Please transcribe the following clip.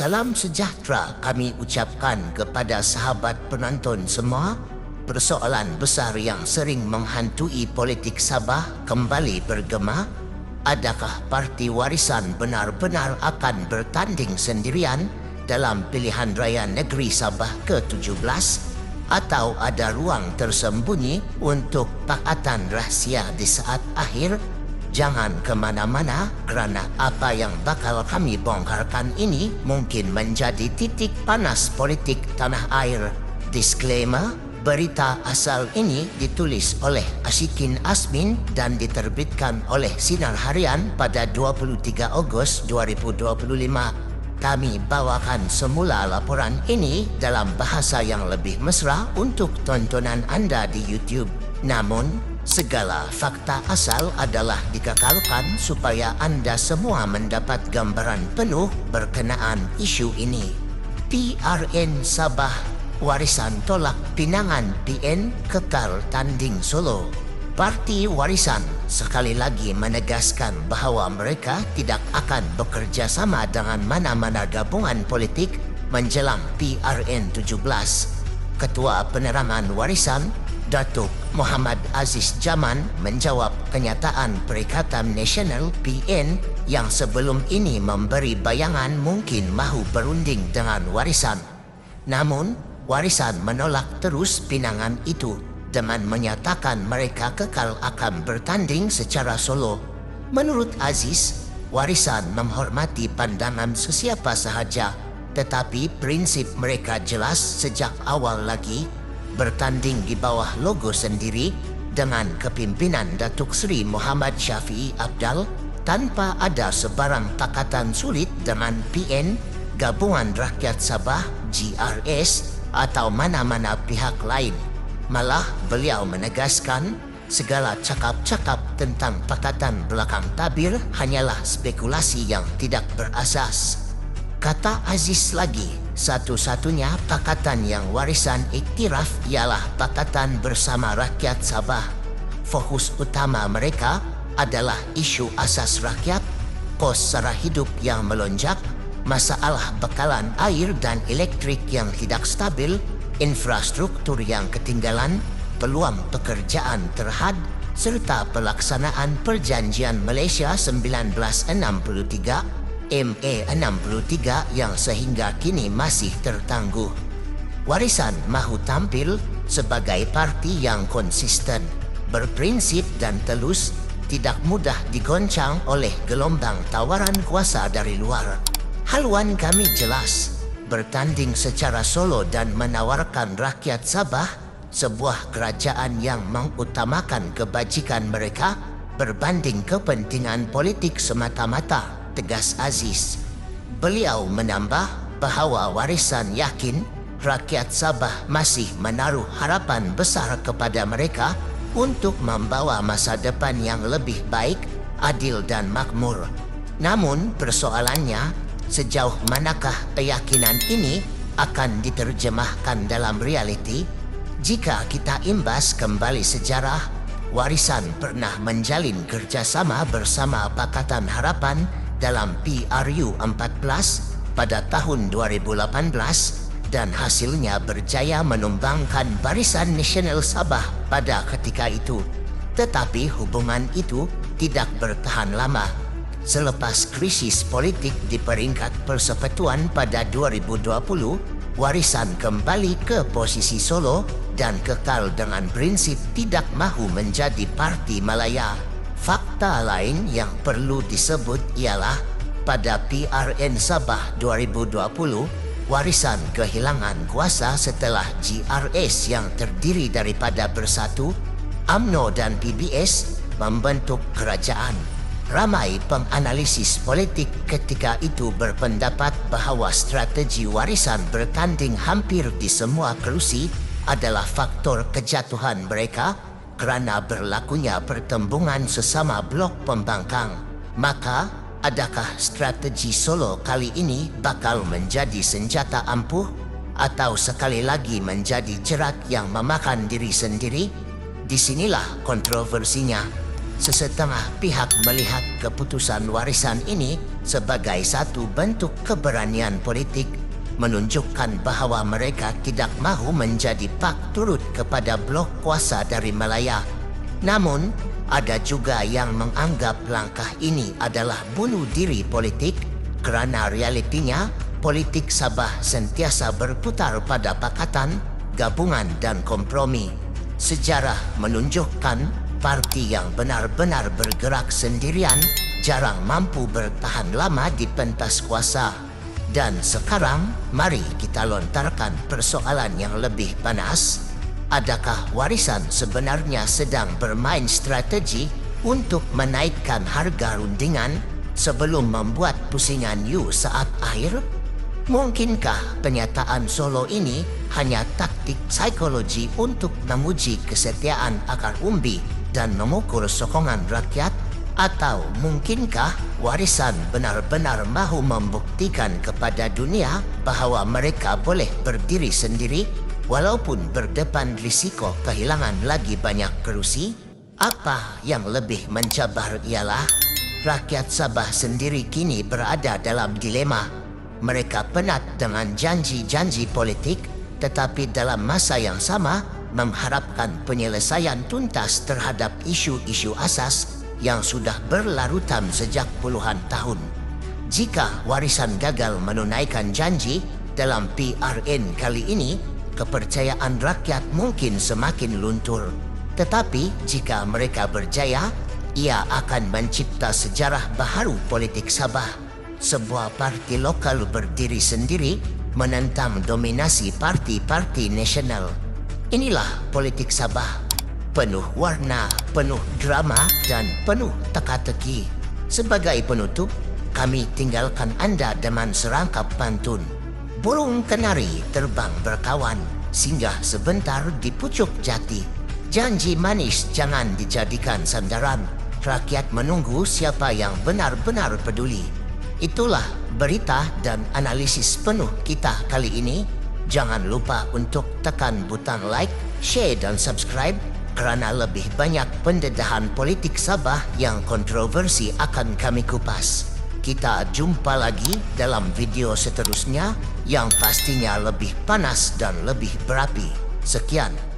Salam sejahtera kami ucapkan kepada sahabat penonton semua. Persoalan besar yang sering menghantui politik Sabah kembali bergema. Adakah Parti Warisan benar-benar akan bertanding sendirian dalam pilihan raya negeri Sabah ke-17? Atau ada ruang tersembunyi untuk pakatan rahsia di saat akhir? Jangan ke mana-mana kerana apa yang bakal kami bongkarkan ini mungkin menjadi titik panas politik tanah air. Disclaimer, berita asal ini ditulis oleh Ashikin Asmin dan diterbitkan oleh Sinar Harian pada 23 Ogos 2025. Kami bawakan semula laporan ini dalam bahasa yang lebih mesra untuk tontonan anda di YouTube. Namun, segala fakta asal adalah dikekalkan supaya anda semua mendapat gambaran penuh berkenaan isu ini. PRN Sabah Warisan tolak pinangan PN kekal tanding Solo. Parti Warisan sekali lagi menegaskan bahawa mereka tidak akan bekerja sama dengan mana-mana gabungan politik menjelang PRN 17. Ketua Penerangan Warisan, Datuk Muhammad Aziz Jaman menjawab kenyataan Perikatan Nasional PN yang sebelum ini memberi bayangan mungkin mahu berunding dengan Warisan. Namun, Warisan menolak terus pinangan itu dengan menyatakan mereka kekal akan bertanding secara solo. Menurut Aziz, Warisan menghormati pandangan sesiapa sahaja, tetapi prinsip mereka jelas sejak awal lagi, bertanding di bawah logo sendiri dengan kepimpinan Datuk Seri Muhammad Syafiee Apdal tanpa ada sebarang pakatan sulit dengan PN, Gabungan Rakyat Sabah GRS atau mana-mana pihak lain. Malah beliau menegaskan segala cakap-cakap tentang pakatan belakang tabir hanyalah spekulasi yang tidak berasas. Kata Aziz lagi, satu-satunya pakatan yang Warisan iktiraf ialah Pakatan Bersama Rakyat Sabah. Fokus utama mereka adalah isu asas rakyat, kos sara hidup yang melonjak, masalah bekalan air dan elektrik yang tidak stabil, infrastruktur yang ketinggalan, peluang pekerjaan terhad, serta pelaksanaan Perjanjian Malaysia 1963 MA63 yang sehingga kini masih tertangguh. Warisan mahu tampil sebagai parti yang konsisten, berprinsip dan telus, tidak mudah digoncang oleh gelombang tawaran kuasa dari luar. Haluan kami jelas, bertanding secara solo dan menawarkan rakyat Sabah sebuah kerajaan yang mengutamakan kebajikan mereka berbanding kepentingan politik semata-mata, tegas Aziz. Beliau menambah bahawa Warisan yakin rakyat Sabah masih menaruh harapan besar kepada mereka untuk membawa masa depan yang lebih baik, adil dan makmur. Namun persoalannya, sejauh manakah keyakinan ini akan diterjemahkan dalam realiti? Jika kita imbas kembali sejarah, Warisan pernah menjalin kerjasama bersama Pakatan Harapan dalam PRU 14 pada tahun 2018 dan hasilnya berjaya menumbangkan Barisan Nasional Sabah pada ketika itu. Tetapi hubungan itu tidak bertahan lama. Selepas krisis politik di peringkat persekutuan pada 2020, Warisan kembali ke posisi solo dan kekal dengan prinsip tidak mahu menjadi parti Malaya. Fakta lain yang perlu disebut ialah pada PRN Sabah 2020, Warisan kehilangan kuasa setelah GRS yang terdiri daripada Bersatu, UMNO dan PBS membentuk kerajaan. Ramai penganalisis politik ketika itu berpendapat bahawa strategi Warisan bertanding hampir di semua kerusi adalah faktor kejatuhan mereka kerana berlakunya pertembungan sesama blok pembangkang. Maka, adakah strategi solo kali ini bakal menjadi senjata ampuh atau sekali lagi menjadi jerat yang memakan diri sendiri? Di sinilah kontroversinya. Sesetengah pihak melihat keputusan warisan ini sebagai satu bentuk keberanian politik, menunjukkan bahawa mereka tidak mahu menjadi pak turut kepada blok kuasa dari Malaya. Namun, ada juga yang menganggap langkah ini adalah bunuh diri politik kerana realitinya politik Sabah sentiasa berputar pada pakatan, gabungan dan kompromi. Sejarah menunjukkan parti yang benar-benar bergerak sendirian jarang mampu bertahan lama di pentas kuasa. Dan sekarang, mari kita lontarkan persoalan yang lebih panas. Adakah warisan sebenarnya sedang bermain strategi untuk menaikkan harga rundingan sebelum membuat pusingan you saat akhir? Mungkinkah pernyataan Solo ini hanya taktik psikologi untuk memuji kesetiaan akar umbi dan memukul sokongan rakyat? Atau mungkinkah warisan benar-benar mahu membuktikan kepada dunia bahawa mereka boleh berdiri sendiri walaupun berdepan risiko kehilangan lagi banyak kerusi? Apa yang lebih mencabar ialah rakyat Sabah sendiri kini berada dalam dilema. Mereka penat dengan janji-janji politik, tetapi dalam masa yang sama mengharapkan penyelesaian tuntas terhadap isu-isu asas yang sudah berlarutan sejak puluhan tahun. Jika warisan gagal menunaikan janji dalam PRN kali ini, kepercayaan rakyat mungkin semakin luntur. Tetapi jika mereka berjaya, ia akan mencipta sejarah baharu politik Sabah. Sebuah parti lokal berdiri sendiri menentang dominasi parti-parti nasional. Inilah politik Sabah. Penuh warna, penuh drama dan penuh teka-teki. Sebagai penutup, kami tinggalkan anda dengan serangkap pantun. Burung kenari terbang berkawan, singgah sebentar di pucuk jati. Janji manis jangan dijadikan sandaran. Rakyat menunggu siapa yang benar-benar peduli. Itulah berita dan analisis penuh kita kali ini. Jangan lupa untuk tekan butang like, share dan subscribe kerana lebih banyak pendedahan politik Sabah yang kontroversi akan kami kupas. Kita jumpa lagi dalam video seterusnya yang pastinya lebih panas dan lebih berapi. Sekian.